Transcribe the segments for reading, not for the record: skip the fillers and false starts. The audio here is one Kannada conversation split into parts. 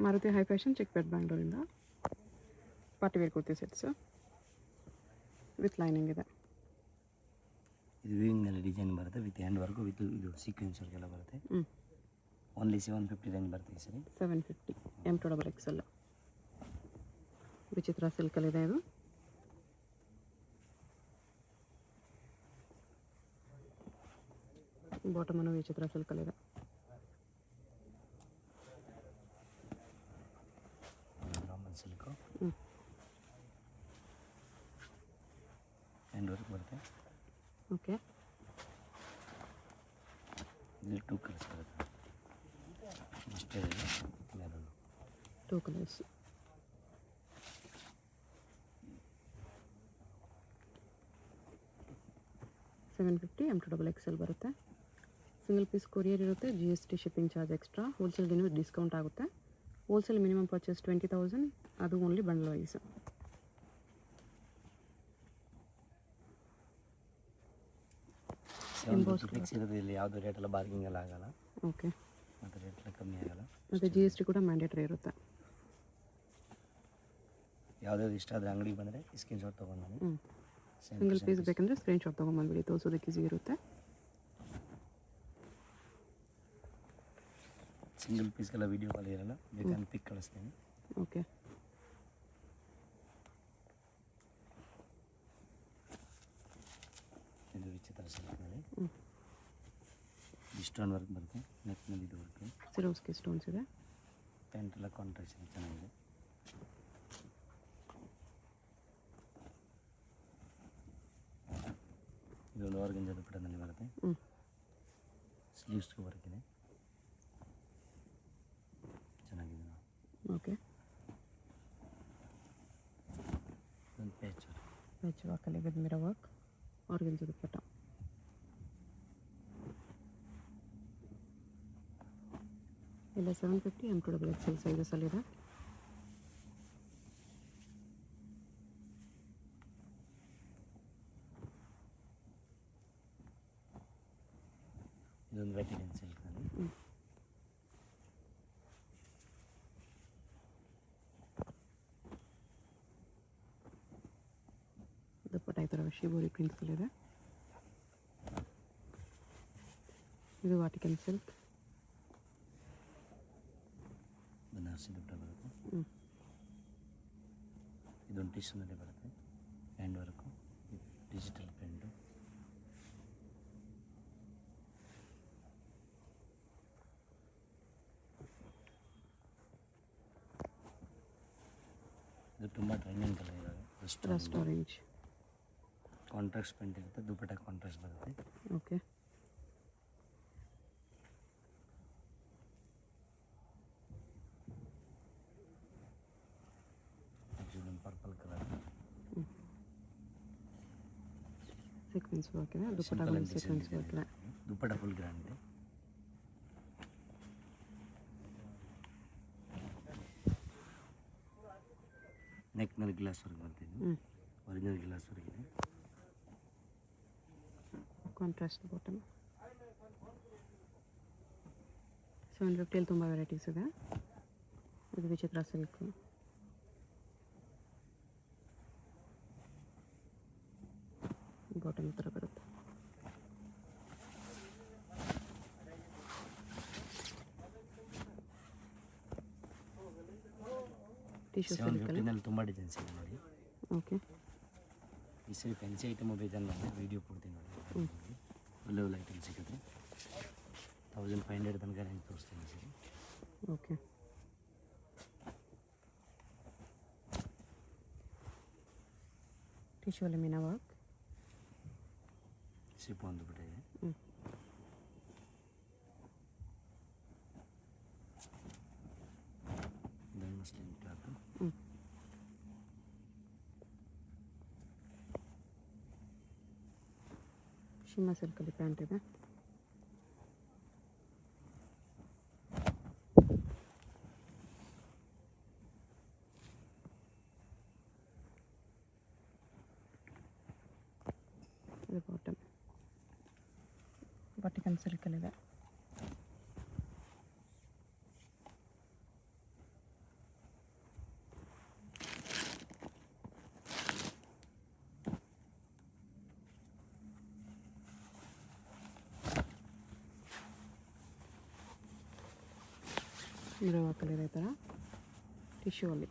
ಮಾರುತಿ ಹೈ ಫ್ಯಾಷನ್ ಚಿಕ್ಕಪೇಟೆ ಬ್ಯಾಂಗ್ಳೂರಿಂದ party wear kurti sets with lining ಇದೆ. ಇದು ವಿವಿಂಗ್ನಲ್ಲಿ ಡಿಸೈನ್ ಬರುತ್ತೆ ವಿತ್ ಹ್ಯಾಂಡ್ ವರ್ಕು ವಿತ್ ಇದು ಸೀಕ್ವೆನ್ಸ್ ವರ್ಕ್ ಎಲ್ಲ ಬರುತ್ತೆ. ಓನ್ಲಿ 750 ರೇಂಜ್ ಬರುತ್ತೆ ಸರಿ. 750 M2XL ವಿಚಿತ್ರ ಸಿಲ್ಕಲ್ಲಿದೆ ಇದು. ಬಾಟಮ್ ಅನ್ನು ವಿಚಿತ್ರ ಸಿಲ್ಕಲ್ಲಿದೆ. ನಾರ್ಮಲ್ ಸಿಲ್ಕು ಹ್ಯಾಂಡ್ ವರ್ಕ್ ಬರುತ್ತೆ. ಓಕೆ, ಇಲ್ಲಿ 2 ಕಲರ್ಸ್ ಬರುತ್ತೆ. ಇಷ್ಟೇ ಮೆರೂನ್ 2 ಕಲರ್ಸ್. $750 M2XL ಬರುತ್ತೆ. ಸಿಂಗಲ್ ಪೀಸ್ ಕೊರಿಯರ್ ಇರುತ್ತೆ. GST shipping charge extra. Wholesale ದಿನ ಡಿಸ್ಕೌಂಟ್ ಆಗುತ್ತೆ. ಹೋಲ್ಸೇಲ್ ಮಿನಿಮಮ್ ಪರ್ಚೇಸ್ 20,000, ಅದು ಓನ್ಲಿ ಬಂಡಲ್ ವೈಸ್. ಫಿಕ್ಸ್ ಇರೋದು ಇಲ್ಲಿ ಯಾವುದೋ ರೇಟ್ ಎಲ್ಲ ಬಾರ್ಗಿಂಗ್ ಎಲ್ಲ ಆಗಲ್ಲ. ಓಕೆ, ಮತ್ತು ರೇಟ್ ಎಲ್ಲ ಕಮ್ಮಿ ಆಗಲ್ಲ. ಮತ್ತು GST ಕೂಡ ಮ್ಯಾಂಡೇಟ್ರಿ ಇರುತ್ತೆ. ಯಾವುದಾದ್ರು ಇಷ್ಟ ಆದರೆ ಅಂಗಡಿಗೆ ಬಂದರೆ ಸ್ಕ್ರೀನ್ ಶಾಟ್ ತೊಗೊಂಡು ಸಿಂಗಲ್ ಪೀಸ್ ಬೇಕಂದರೆ ಸ್ಕ್ರೀನ್ ಶಾಟ್ ತೊಗೊಂಬಂದ್ಬಿಡಿ, ತೋರಿಸೋದಕ್ಕೆ ಈಸಿ ಇರುತ್ತೆ. ಸಿಂಗಲ್ ಪೀಸ್ಗೆಲ್ಲ ವೀಡಿಯೋ ಕಾಲ್ ಇರಲ್ಲ, ಬೇಕಂದ್ರೆ ಪಿಕ್ ಕಳಿಸ್ತೀನಿ. ಓಕೆ, ಇದು ವಿಚಿತ್ರ ಸಿಲ್ಕ್ನಲ್ಲಿ ಸ್ಟೋನ್ ವರ್ಕ್ ಬರುತ್ತೆ. ನೆಕ್ನಲ್ಲಿ ಇದು ವರ್ಕ್, ಸಿರೋಸ್ಕಿ ಸ್ಟೋನ್ಸ್ ಇದೆ. ಪ್ಯಾಂಟ್ ಎಲ್ಲ ಕಾಂಟ್ರಾಸ್ಟ್ ಇದೆ, ಚೆನ್ನಾಗಿದೆ. ಇದೊಂದು ಆರ್ಗಂಜಾ ದುಪ್ಪಟ್ಟನಲ್ಲಿ ಬರುತ್ತೆ. ಸ್ಲೀವ್ಸ್ಗೂ ವರ್ಕ್ ಇದೆ, ಚೆನ್ನಾಗಿದೆ. ಓಕೆ, ಒಂದು ಪ್ಯಾಚ್ ವರ್ಕಲ್ಲಿ with mirror work, organza dupatta. ಇಲ್ಲ 750 M2XL ಸೈಜಸಲ್ಲಿದೆ. ಇದೊಂದು ವೆಟಿಕನ್ ಸಿಲ್ಕ್ನಲ್ಲಿ ದುಪ್ಪಟ್ಟ ಈ ಥರ ಶಿಬೋರಿ ಪ್ರಿಂಟ್ಸಲ್ಲಿದೆ. ಇದು ವಾಟಿಕನ್ ಸಿಲ್ಕ್, ಬನಾರಸಿ ದುಪ್ಪಟ್ಟ ಬರುತ್ತೆ. ಇದೊಂದು ಟಿಶ್ಯೂನಲ್ಲಿ ಬರುತ್ತೆ. Hand work, digital print. ಇದು ತುಂಬ ಟ್ರೆಂಡಿಂಗ್ ಕಲರ್ ಇದ್ದಾವೆ. ರಸ್ಟ್ ಆರೆಂಜ್ ಕಾಂಟ್ರಾಸ್ಟ್ ಪ್ರಿಂಟ್ ಇರುತ್ತೆ, ದುಪ್ಪಟ್ಟ ಕಾಂಟ್ರಾಸ್ಟ್ ಬರುತ್ತೆ. ಓಕೆ, ಇದೊಂದು ಪರ್ಪಲ್ ಕಲರ್ ಸೀಕ್ವೆನ್ಸ್ ವರ್ಕ್ ಇದೆ. ದುಪ್ಪಟ್ಟ ಸೀಕ್ವೆನ್ಸ್ ವರ್ಕ್ ಇದೆ. ದುಪ್ಪಟ್ಟ ಫುಲ್ ಗ್ರ್ಯಾಂಡ್ ಇದೆ. ನೆಕ್ನಲ್ಲಿ ಗ್ಲಾಸ್ ವರ್ಕ್ ಬರ್ತಿದ್ದು, ಒರಿಜಿನಲ್ ಗ್ಲಾಸ್ ವರ್ಕ್ ಇದೆ. Contrast bottom. 750 ತುಂಬ ವೆರೈಟೀಸ್ ಇದೆ. ಇದು ವಿಚಿತ್ರ ಸಿಲ್ಕ್, ಬಾಟಮ್ ಥರ ಬರುತ್ತೆ. ಟಿಶ್ಯೂ ಸಿಲ್ಕಲ್ಲಿ ತುಂಬ ಡಿಸೈನ್ಸ್ ಇದೆ ನೋಡಿ. ಓಕೆ, ಈ ಸರಿ ಫ್ಯಾನ್ಸಿ ಐಟಮು ಬೇಜಾರು ಮಾಡಿ ವೀಡಿಯೋ ಕೊಡ್ತೀನಿ ನೋಡಿ. ಒಳ್ಳೆ ಒಳ್ಳೆ ಐಟಮ್ ಸಿಗುತ್ತೆ. 1500 ತನಕ ರೇಂಜ್ ತೋರಿಸ್ತೀನಿ ಸರಿ. ಓಕೆ, ಟಿಶ್ಯೂ ಅಲ್ಲಿ ಮೀನಾ ವರ್ಕ್, ಸಿಪ್ಪು ಒಂದು ಬಿಟ್ಟೆ ಇದೆ. ಇದೊಂದು ಮಸ್ಲಿನ್ ಕ್ಲಾತು. ಶಿಮ್ಮಾ ಸಿಲ್ಕಲ್ಲಿ ಪ್ಯಾಂಟ್ ಇದೆ. ಇದು ಬಾಟಮ್ ವಾಟಿಕನ್ ಸಿಲ್ಕಲ್ಲಿದೆ. ಮಿರರ್ ವರ್ಕಲ್ಲಿದೆ ಈ ಥರ ಟಿಶ್ಯೂ ಅಲ್ಲಿ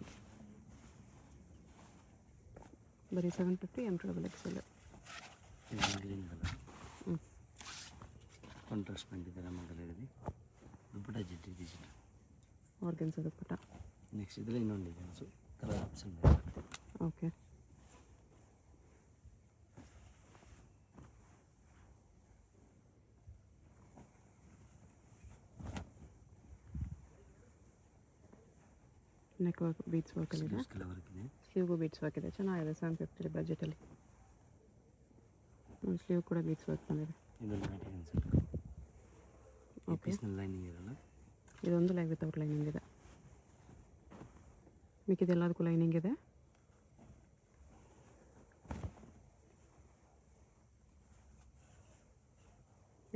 ಬರೀ 750 M2XL. ಇದು ಗ್ರೀನ್ ಕಲರ್ ಹ್ಞೂ ಕಾಂಟ್ರಾಸ್ಟ್ ಬಂದಿದೆ ನಮ್ಮ ಕಲರಲ್ಲಿ. ದುಪ್ಪಟ್ಟ ಜಿಟ್ಟಿ ಡಿಜಿಟಲ್ ಆರ್ಗನ್ಸ್ ದುಪ್ಪಟ್ಟ. ನೆಕ್ಸ್ಟ್ ಇದರಲ್ಲಿ ಇನ್ನೊಂದು designs colour option okay neck work beads ವರ್ಕಲ್ಲಿದೆ. ಕಲರ್ ವರ್ಕ್ ಇದೆ. ಸ್ಲೀವ್ಗೂ ಬೀಟ್ಸ್ ವರ್ಕ್ ಇದೆ. ಚೆನ್ನಾಗಿದೆ 750 ಬಜೆಟಲ್ಲಿ. ಸ್ಲೀವ್ ಕೂಡ ಬೀಟ್ಸ್ ವರ್ಕ್ ಬಂದಿದೆ. ಇದರಲ್ಲಿ ಮೆಟೀರಿಯಲ್ಸ್ ಓಕೆ ಪೀಸ್ನಲ್ಲಿ ಲೈನಿಂಗ್ ಇರಲ್ಲ. ಇದೊಂದು ಲೈನ್ ವಿತೌಟ್ ಲೈನಿಂಗ್ ಇದೆ. ಮಿಕ್ಕಿದೆಲ್ಲದಕ್ಕೂ ಲೈನಿಂಗ್ ಇದೆ.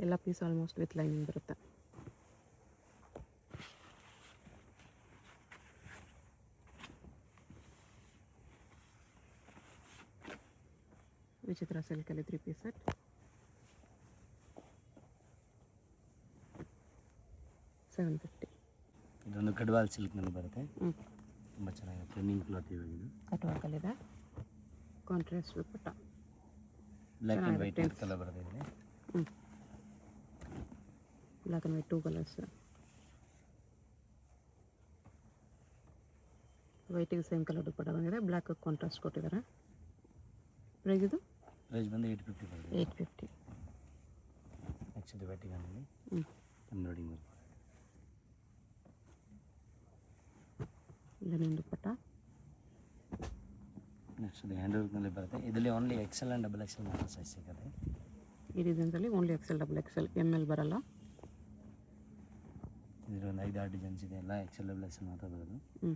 ಎಲ್ಲ ಪೀಸ್ ಆಲ್ಮೋಸ್ಟ್ ವಿತ್ ಲೈನಿಂಗ್ ಬರುತ್ತೆ. ವಿಚಿತ್ರ ಸಿಲ್ಕಲ್ಲಿ 3 ಪೀಸ್ ಸೆಟ್. $750. ಇದೊಂದು ಗಡ್ವಾಲ್ ಸಿಲ್ಕ್ನಲ್ಲಿ ಬರುತ್ತೆ. ಹ್ಞೂ ತುಂಬ ಚೆನ್ನಾಗಿದೆ. ಟ್ರೆಂಡಿಂಗ್ ಕ್ಲಾತ್ ಇವಾಗ ಇದು. ಕಟ್ ವರ್ಕಲ್ಲಿದೆ. Contrast dupatta. Black and white colour ಬರುತ್ತೆ ಇದರಲ್ಲಿ. ಹ್ಞೂ ಬ್ಲ್ಯಾಕ್ ಆ್ಯಂಡ್ ವೈಟ್ 2 ಕಲರ್ಸ್. ವೈಟಿಗೆ ಸೇಮ್ ಕಲರ್ ದುಪ್ಪಟ್ಟ ಬಂದಿದೆ. ಬ್ಲ್ಯಾಕ್ ಕಾಂಟ್ರಾಸ್ಟ್ ಕೊಟ್ಟಿದ್ದಾರೆ. ಪ್ರೈಸ್ ಇದು ಪ್ರೈಸ್ ಬಂದು 850 ಬರುತ್ತೆ. 850. ನೆಕ್ಸ್ಟ್ ಇದು ವೆಟ್ಟಿಗನಲ್ಲಿ ಹ್ಞೂ embroidering work. Linen dupatta. Next ಇದು ಹ್ಯಾಂಡ್ ವರ್ಕ್ನಲ್ಲಿ ಬರುತ್ತೆ. ಇದರಲ್ಲಿ ಓನ್ಲಿ XL ಆ್ಯಂಡ್ XXL ಮಾತ್ರ ಸೈಜ್ ಸಿಗುತ್ತೆ. ಈ ಡಿಸೈನ್ಸಲ್ಲಿ ಓನ್ಲಿ XL XXL ML ಬರಲ್ಲ. ಇದರಲ್ಲಿ ಒಂದು 5-6 ಡಿಸೈನ್ಸ್ ಇದೆ. ಎಲ್ಲ XL XXL ಮಾತ್ರ ಬರೋದು. ಹ್ಞೂ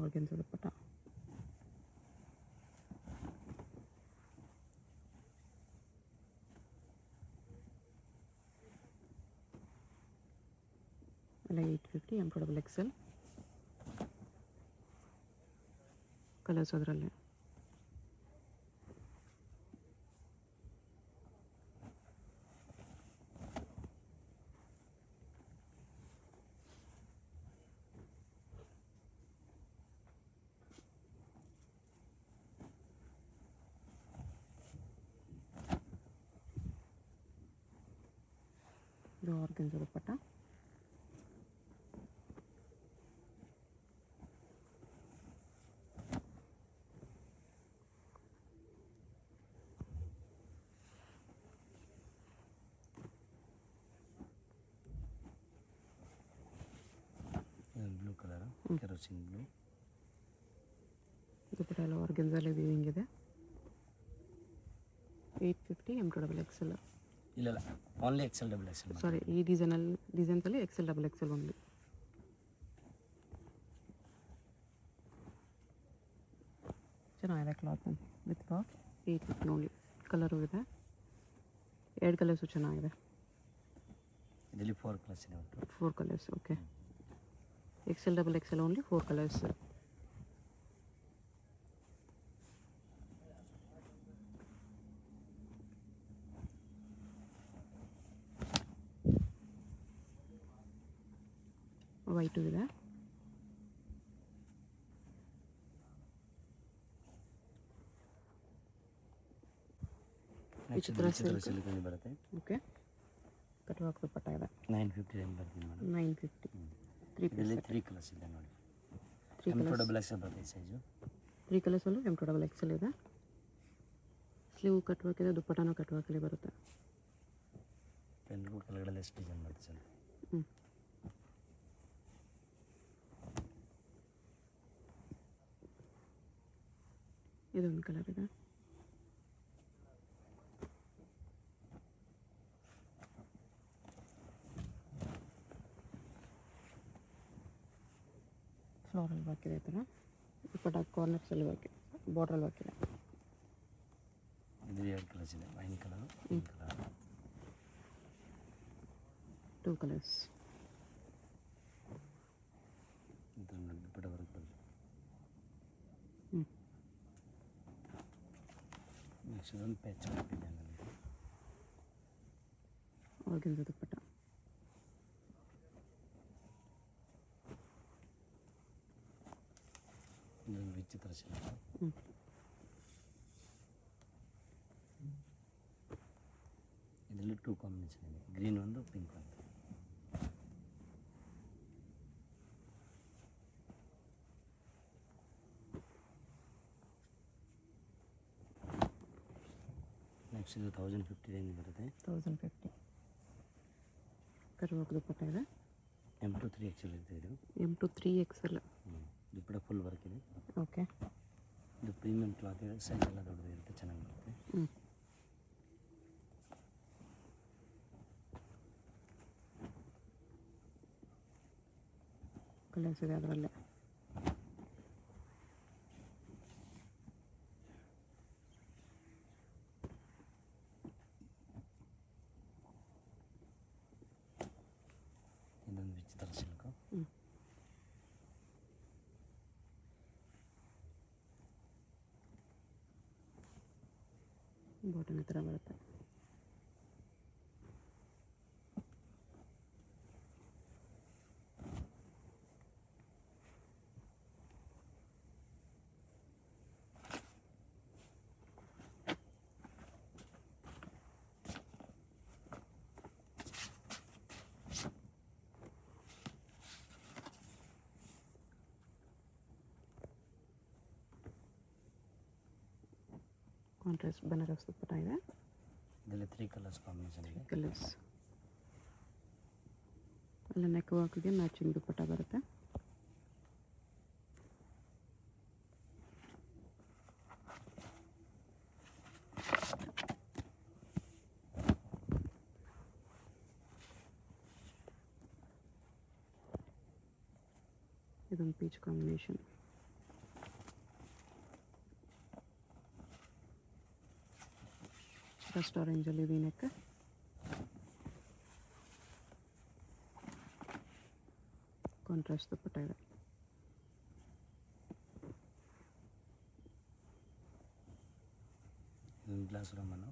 ಆರ್ಗನ್ಸ್ ದುಪ್ಪಟ್ಟ. ಎಲ್ಲ 850 M2XL. ಕಲರ್ಸ್ ಅದರಲ್ಲಿ ಇದು organza dupatta. Blue colour kerosene blue. Dupatta ಎಲ್ಲ ಆರ್ಗನ್ಸಲ್ಲಿ ವೀವಿಂಗ್ ಇದೆ. 850 M2XL. ಇಲ್ಲ ಓನ್ಲಿ XL XXL. ಸಾರಿ ಈ ಡಿಸೈನ್ಸಲ್ಲಿ XL XXL ಓನ್ಲಿ. ಚೆನ್ನಾಗಿದೆ cloth with work. 850 only. Colour ಇದೆ. 2 ಕಲರ್ಸು ಚೆನ್ನಾಗಿದೆ. ಇದರಲ್ಲಿ 4 ಕಲರ್ಸ್ ಇದೆ ಒಟ್ಟು. 4 colours okay. XL XXL only 4 colours. White ಇದೆ. ವಿಚಿತ್ರ ಸಿಲ್ಕಲ್ಲಿ ಬರುತ್ತೆ. ಓಕೆ ಕಟ್ ವರ್ಕ್ ದುಪ್ಪಟ್ಟ ಇದೆ. 950 ರೇಂಜ್ ಬರ್ತೀನಿ ನೋಡಿ. 950 3 ಇದರಲ್ಲಿ ಪೀಸ್ 3 ಕಲರ್ಸ್ ಇದೆ ನೋಡಿ. 3 ಕಲರ್ಸ್. M2XL ಬರುತ್ತೆ ಸೈಜು. 3 ಕಲರ್ಸಲ್ಲೂ M2XL ಇದೆ. ಸ್ಲೀವ್ ಕಟ್ ವರ್ಕ್ ಇದೆ. ದುಪ್ಪಟ್ಟನೂ ಕಟ್ ವರ್ಕಲ್ಲಿ ಬರುತ್ತೆ. ಪೆನ್ಗೂ ಕೆಳಗಡೆ ಲೆಸ್ ಡಿಸೈನ್ ಬರುತ್ತೆ ಸರ್. ಹ್ಞೂ ಇದೊಂದು ಕಲರ್ ಇದೆ. ಫ್ಲೋರಲ್ ವರ್ಕ್ ಇದೆ ಈ ಥರ. ದುಪ್ಪಟ್ಟ ಕಾರ್ನರ್ಸಲ್ಲಿ ವರ್ಕ್ ಇದೆ. ಬಾರ್ಡ್ರಲ್ಲಿ ವರ್ಕ್ ಇದೆ. ಇದು 2 ಕಲರ್ಸ್ ಇದೆ. Wine colour, pink colour. 2 colours. ಇದು ದುಪ್ಪಟ್ಟ ವರ್ಕ್ ಬರುತ್ತೆ. ಹ್ಞೂ ನೆಕ್ಸ್ಟ್ ಇದೊಂದು ಪ್ಯಾಚ್ ವರ್ಕ್ ಇದೆ ಆಮೇಲೆ ಆರ್ಗೆನ್ಜಾ ದುಪ್ಪಟ್ಟ. ಇದೊಂದು ವಿಚಿತ್ರ ಸಿಲ್ಕ್. ಇದರಲ್ಲಿ 2 ಕಾಂಬಿನೇಷನ್ ಇದೆ, ಗ್ರೀನ್ ಒಂದು ಪಿಂಕ್ ಒಂದು. ನೆಕ್ಸ್ಟ್ ಇದು 1050 ರೇಂಜ್ ಬರುತ್ತೆ. 1050 ಕರ್ವಾಕ್ ದುಪ್ಪಟ್ಟ ಇದೆ. M2 3XL ಇರುತ್ತೆ ಇದು. M2 3XL. ದುಪ್ಪಟ್ಟ ಫುಲ್ ವರ್ಕ್ ಇದೆ. ಓಕೆ. ಇದು ಪ್ರೀಮಿಯಂ ಕ್ಲಾತ್ ಇದೆ, ಸೈಜ್ ಎಲ್ಲ ದೊಡ್ಡದಿರುತ್ತೆ, ಚೆನ್ನಾಗಿ ಬರುತ್ತೆ. ಕಲರ್ಸ್ ಇದೆ ಅದರಲ್ಲೇ. ಇದೊಂದು ವಿಚಿತ್ರ ಸಿಲ್ಕು. ಬಾಟಮ್ ಈ ಥರ ಬರುತ್ತೆ. ಕಾಂಟ್ರಾಸ್ಟ್ ಬನಾರಸ್ ದುಪ್ಪಟ್ಟ ಇದೆ. ಇದರಲ್ಲಿ 3 ಕಲರ್ಸ್ ಕಾಂಬಿನೇಷನ್ ಇದೆ. ಕಲರ್ಸ್ ಅಲ್ಲ ನೆಕ್ ವರ್ಕ್ಗೆ ಮ್ಯಾಚಿಂಗ್ ದುಪ್ಪಟ್ಟ ಬರುತ್ತೆ. ಇದೊಂದು ಪೀಚ್ ಕಾಂಬಿನೇಷನ್. ಫಸ್ಟ್ ಆರೆಂಜಲ್ಲಿ ವಿ ನೆಕ್. ಕಾಂಟ್ರಾಸ್ಟ್ ದುಪ್ಪಟ್ಟ ಇದೆ. ಇದೊಂದು ಗ್ಲಾಸ್ ರಮನು.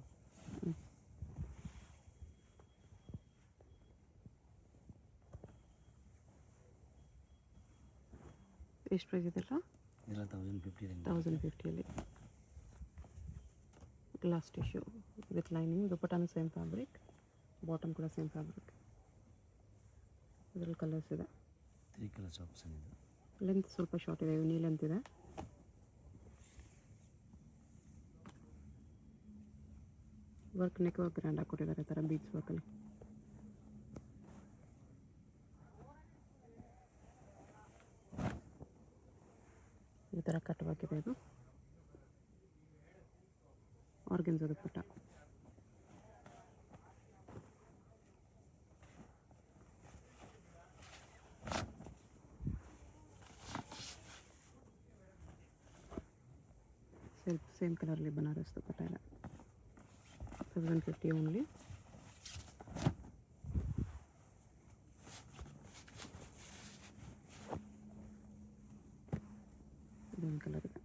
ಎಷ್ಟು ಪ್ರೈಸ್ ಇದೆಲ್ಲ? ಇದೆಲ್ಲ 1050 ರೇಂಜ್. 1050ಅಲ್ಲಿ ಗ್ಲಾಸ್ ಟಿಶ್ಯೂ ವಿತ್ ಲೈನಿಂಗ್. ದುಪ್ಪಟ್ಟನು ಸೇಮ್ ಫ್ಯಾಬ್ರಿಕ್, ಬಾಟಮ್ ಕೂಡ ಸೇಮ್ ಫ್ಯಾಬ್ರಿಕ್. ಇದರಲ್ಲಿ ಕಲರ್ಸ್ ಇದೆ. 3 ಕಲರ್ಸ್ ಆಪ್ಷನ್ ಇದೆ. ಲೆಂತ್ ಸ್ವಲ್ಪ ಶಾರ್ಟ್ ಇದೆ, ನೀ ಲೆಂತ್ ಇದೆ. ವರ್ಕ್ ನೆಕ್ ವರ್ಕ್ ಗ್ರ್ಯಾಂಡ್ ಆಗಿ ಕೊಟ್ಟಿದ್ದಾರೆ, ಈ ಥರ ಬೀಡ್ಸ್ ವರ್ಕಲ್ಲಿ. ಈ ಥರ ಕಟ್ ವರ್ಕ್ ಇದೆ. ಇದು ಆರ್ಗೆನ್ಜಾ ದುಪ್ಪಟ್ಟ. ಸೇಮ್ ಕಲರ್ಲಿ ಬನಾರಸ್ ದುಪ್ಪಟ್ಟ ಇದೆ. 1050 ಓನ್ಲಿ. ಇದೊಂದು ಕಲರ್ ಇದೆ.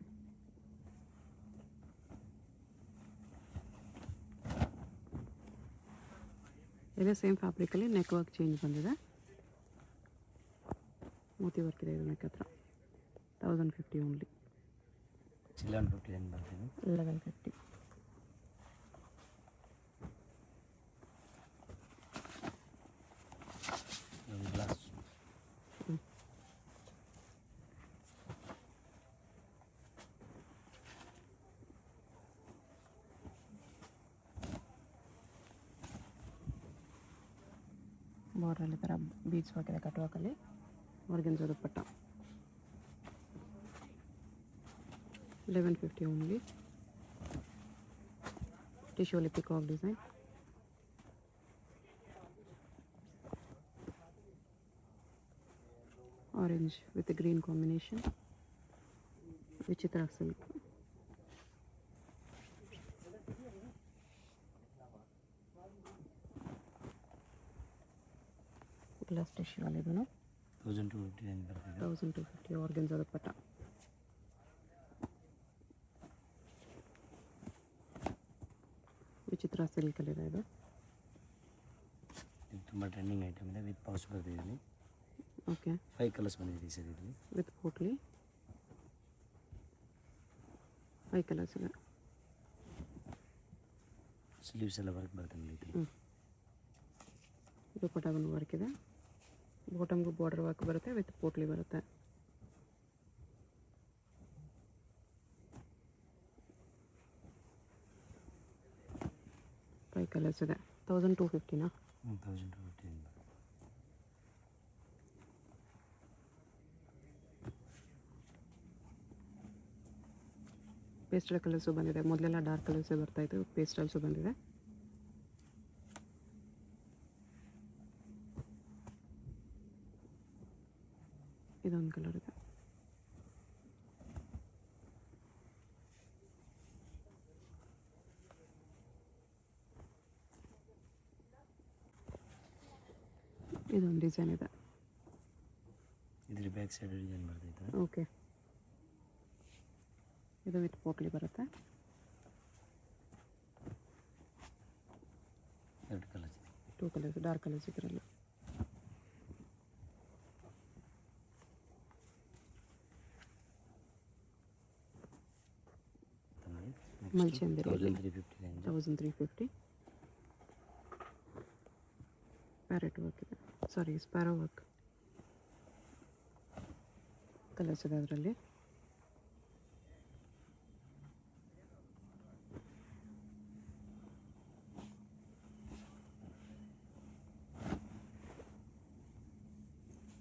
ಇದೇ ಸೇಮ್ ಫ್ಯಾಬ್ರಿಕಲ್ಲಿ ನೆಕ್ ವರ್ಕ್ ಚೇಂಜ್ ಬಂದಿದೆ. ಮೋತಿ ವರ್ಕ್ ಇದೆ ಇದು ನೆಕ್ ಹತ್ರ. 1050 ಓನ್ಲಿ. 1150 ರೇಂಜ್ ಬರ್ತೀವಿ. 1150. ಇದೊಂದು ಗ್ಲಾಸ್. ಬಾರ್ಡ್ರಲ್ಲಿ ಥರ ಬೀಡ್ಸ್ ವರ್ಕ್ ಇದೆ ಕಟ್ ವರ್ಕಲ್ಲಿ. ಆರ್ಗೆನ್ಜಾ ದುಪ್ಪಟ್ಟ. 1150 ಓನ್ಲಿ. ಟಿಶ್ಯೂಲಿ peacock design. Orange with green combination. ವಿಚಿತ್ರ ಸಿಲ್ಕ್. ಗ್ಲಾಸ್ ಟಿಶ್ಯೂ ಅಲ್ಲಿ ಇದನ್ನು 1250 ರೇಂಜ್ ಬರ್ತೀವಿ. 1250 ಆರ್ಗೆನ್ಜಾ ದುಪ್ಪಟ್ಟ. ವಿಚಿತ್ರ ಸಿಲ್ಕಲ್ಲಿ ಇದೆ ಇದು. ಇದು ತುಂಬ ಟ್ರೆಂಡಿಂಗ್ ಐಟಮ್ ಇದೆ. ವಿತ್ ಪೌಚ್ ಬರ್ತಿದ್ದೀನಿ. ಓಕೆ 5 ಕಲರ್ಸ್ ಬಂದಿದೆ ಈ ಸರಿ ಇದರಲ್ಲಿ. ವಿತ್ ಪೋಟ್ಲಿ 5 ಕಲರ್ಸ್ ಇದೆ. ಸ್ಲೀವ್ಸ್ ಎಲ್ಲ ವರ್ಕ್ ಬರುತ್ತೆ ನೋಡಿ ಇದು. ದುಪ್ಪಟ್ಟಾಗೂ ವರ್ಕ್ ಇದೆ. ಬಾಟಮ್ಗೂ ಬಾರ್ಡರ್ ವರ್ಕ್ ಬರುತ್ತೆ ವಿತ್ ಪೋಟ್ಲಿ ಬರುತ್ತೆ. ಫೈವ್ ಕಲರ್ಸ್ ಇದೆ. 1250ನಾ? 1250. ಪೇಸ್ಟಲ್ ಕಲರ್ಸು ಬಂದಿದೆ. ಮೊದಲೆಲ್ಲ ಡಾರ್ಕ್ ಕಲರ್ಸೇ ಬರ್ತಾಯಿತ್ತು, ಪೇಸ್ಟಲ್ಸು ಬಂದಿದೆ. ಇದೊಂದು ಕಲರ್ ಇದೆ. ಇದೊಂದು ಡಿಸೈನ್ ಇದೆ. ಇದ್ರ ಬ್ಯಾಕ್ ಸೈಡ್ ಡಿಸೈನ್ ಬರ್ತೈತೆ. ಓಕೆ, ಇದು ವಿತ್ ಪೋಟ್ಲಿ ಬರುತ್ತೆ. 2 ಕಲರ್ಸ್, 2 ಕಲರ್ಸ್, ಡಾರ್ಕ್ ಕಲರ್ಸ್ ಇದರಲ್ಲಿ. ಮಲ್ಚಂದಿರಿ 1350. ಪ್ಯಾರೆಟ್ ವರ್ಕ್ ಇದೆ, ಸಾರಿ ಸ್ಪ್ಯಾರೋ ವರ್ಕ್. ಕಲರ್ಸ್ ಇದೆ ಅದರಲ್ಲಿ.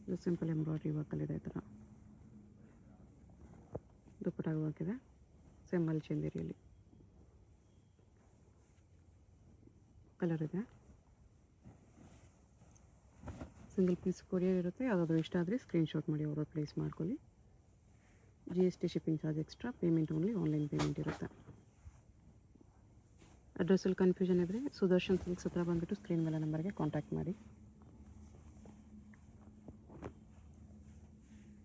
ಇದು ಸಿಂಪಲ್ ಎಂಬ್ರಾಯ್ಡ್ರಿ ವರ್ಕಲ್ಲಿದೆ. ಈ ಥರ ದುಪ್ಪಟ್ಟಾಗ ವರ್ಕ್ ಇದೆ. ಸೇಮ್ ಮಲ್ಚಂದಿರಿಯಲ್ಲಿ ಕಲರ್ ಇದೆ. ಸಿಂಗಲ್ ಪೀಸ್ ಕೊರಿಯರ್ ಇರುತ್ತೆ. ಯಾವುದಾದ್ರೂ ಇಷ್ಟ ಆದರೆ ಸ್ಕ್ರೀನ್ಶಾಟ್ ಮಾಡಿ ಅವರು ಪ್ಲೇಸ್ ಮಾಡ್ಕೊಳ್ಳಿ. GST shipping charge extra. Payment only online payment ಇರುತ್ತೆ. ಅಡ್ರೆಸ್ಸಲ್ಲಿ ಕನ್ಫ್ಯೂಷನ್ ಇದ್ದರೆ ಸುದರ್ಶನ್ ಸಿಲ್ಕ್ಸ್ ಹತ್ರ ಬಂದುಬಿಟ್ಟು ಸ್ಕ್ರೀನ್ ಮೇಲೆ ನಂಬರ್ಗೆ ಕಾಂಟ್ಯಾಕ್ಟ್ ಮಾಡಿ.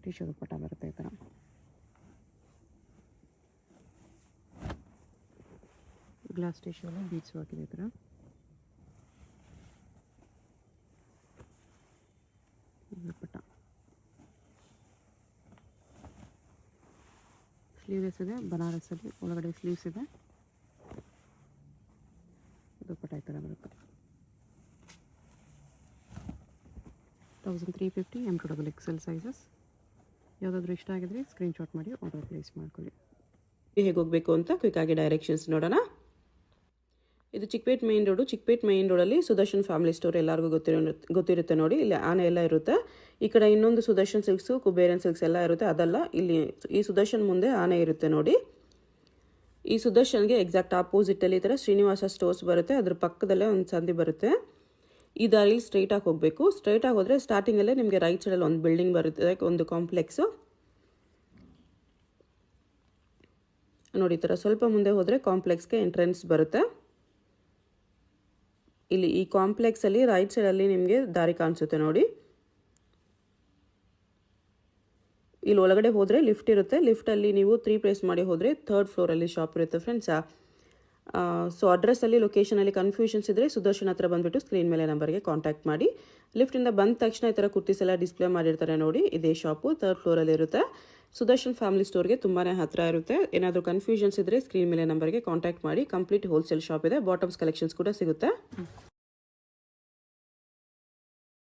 ಟಿಶ್ಯೂ ದುಪ್ಪಟ್ಟ ಬರುತ್ತೆ ಈ ಥರ. ಗ್ಲಾಸ್ ಟಿಶ್ಯೂಲ್ಲಿ ಬೀಡ್ಸ್ ಹಾಕಿದೆ ಈ ಥರ. ದುಪ್ಪಟ್ಟ ಸ್ಲೀವ್ಲೆಸ್ ಇದೆ. ಬನಾರಸಲ್ಲಿ ಒಳಗಡೆ ಸ್ಲೀವ್ಸ್ ಇದೆ. ದುಪ್ಪಟ್ಟ ಈ ಥರ ಬರುತ್ತೆ. 1350 M2XL ಸೈಜಸ್. ಯಾವುದಾದ್ರೂ ಇಷ್ಟ ಆಗಿದ್ರೆ ಸ್ಕ್ರೀನ್ಶಾಟ್ ಮಾಡಿ ಆರ್ಡರ್ ಪ್ಲೇಸ್ ಮಾಡ್ಕೊಳ್ಳಿ. ಹೇಗೆ ಹೋಗಬೇಕು ಅಂತ ಕ್ವಿಕ್ಕಾಗಿ ಡೈರೆಕ್ಷನ್ಸ್ ನೋಡೋಣ. ಇದು Chickpet main road. Chickpet main ರೋಡಲ್ಲಿ ಸುದರ್ಶನ್ ಫ್ಯಾಮಿಲಿ ಸ್ಟೋರ್ ಎಲ್ಲರಿಗೂ ಗೊತ್ತಿರುತ್ತೆ ನೋಡಿ. ಇಲ್ಲಿ ಆನೆ ಎಲ್ಲ ಇರುತ್ತೆ. ಈ ಕಡೆ ಇನ್ನೊಂದು ಸುದರ್ಶನ್ ಸಿಲ್ಕ್ಸು, ಕುಬೇರನ್ ಸಿಲ್ಕ್ಸ್ ಎಲ್ಲ ಇರುತ್ತೆ. ಅದಲ್ಲ, ಇಲ್ಲಿ ಈ ಸುದರ್ಶನ್ ಮುಂದೆ ಆನೆ ಇರುತ್ತೆ ನೋಡಿ. ಈ ಸುದರ್ಶನ್ಗೆ ಎಕ್ಸಾಕ್ಟ್ ಆಪೋಸಿಟಲ್ಲಿ ಈ ಥರ ಶ್ರೀನಿವಾಸ ಸ್ಟೋರ್ಸ್ ಬರುತ್ತೆ. ಅದ್ರ ಪಕ್ಕದಲ್ಲೇ ಒಂದು ಸಂದಿ ಬರುತ್ತೆ. ಈ ದಾರಿಲಿ ಸ್ಟ್ರೈಟಾಗಿ ಹೋಗಬೇಕು. ಸ್ಟ್ರೈಟಾಗಿ ಹೋದರೆ ಸ್ಟಾರ್ಟಿಂಗಲ್ಲೇ ನಿಮಗೆ ರೈಟ್ ಸೈಡಲ್ಲಿ ಒಂದು ಬಿಲ್ಡಿಂಗ್ ಬರುತ್ತೆ, ಒಂದು ಕಾಂಪ್ಲೆಕ್ಸು ನೋಡಿ. ಈ ಥರ ಸ್ವಲ್ಪ ಮುಂದೆ ಹೋದರೆ ಕಾಂಪ್ಲೆಕ್ಸ್ಗೆ ಎಂಟ್ರೆನ್ಸ್ ಬರುತ್ತೆ. ಇಲ್ಲಿ ಈ ಕಾಂಪ್ಲೆಕ್ಸಲ್ಲಿ ರೈಟ್ ಸೈಡಲ್ಲಿ ನಿಮಗೆ ದಾರಿ ಕಾಣಿಸುತ್ತೆ ನೋಡಿ. ಇಲ್ಲಿ ಒಳಗಡೆ ಹೋದರೆ ಲಿಫ್ಟ್ ಇರುತ್ತೆ. ಲಿಫ್ಟಲ್ಲಿ ನೀವು 3 ಪ್ಲೇಸ್ ಮಾಡಿ ಹೋದರೆ 3rd ಫ್ಲೋರಲ್ಲಿ ಶಾಪ್ ಇರುತ್ತೆ ಫ್ರೆಂಡ್ಸ್. ಸೊ ಅಡ್ರೆಸ್ಸಲ್ಲಿ ಲೊಕೇಶನಲ್ಲಿ ಕನ್ಫ್ಯೂಷನ್ಸ್ ಇದ್ದರೆ ಸುದರ್ಶನ್ ಹತ್ರ ಬಂದುಬಿಟ್ಟು ಸ್ಕ್ರೀನ್ ಮೇಲೆ ನಂಬರ್ಗೆ ಕಾಂಟ್ಯಾಕ್ಟ್ ಮಾಡಿ. ಲಿಫ್ಟಿಂದ ಬಂದ ತಕ್ಷಣ ಈ ಥರ ಕುರ್ತೀಸ್ ಎಲ್ಲ ಡಿಸ್ಪ್ಲೇ ಮಾಡಿರ್ತಾರೆ ನೋಡಿ. ಇದೇ ಶಾಪು 3rd ಫ್ಲೋರಲ್ಲಿ ಇರುತ್ತೆ. ಸುದರ್ಶನ್ ಫ್ಯಾಮಿಲಿ ಸ್ಟೋರ್ಗೆ ತುಂಬಾ ಹತ್ತಿರ ಇರುತ್ತೆ. ಏನಾದರೂ ಕನ್ಫ್ಯೂಷನ್ಸ್ ಇದ್ದರೆ ಸ್ಕ್ರೀನ್ ಮೇಲೆ ನಂಬರ್ಗೆ ಕಾಂಟ್ಯಾಕ್ಟ್ ಮಾಡಿ. ಕಂಪ್ಲೀಟ್ ಹೋಲ್ಸೇಲ್ ಶಾಪ್ ಇದೆ. ಬಾಟಮ್ಸ್ ಕಲೆಕ್ಷನ್ಸ್ ಕೂಡ ಸಿಗುತ್ತೆ.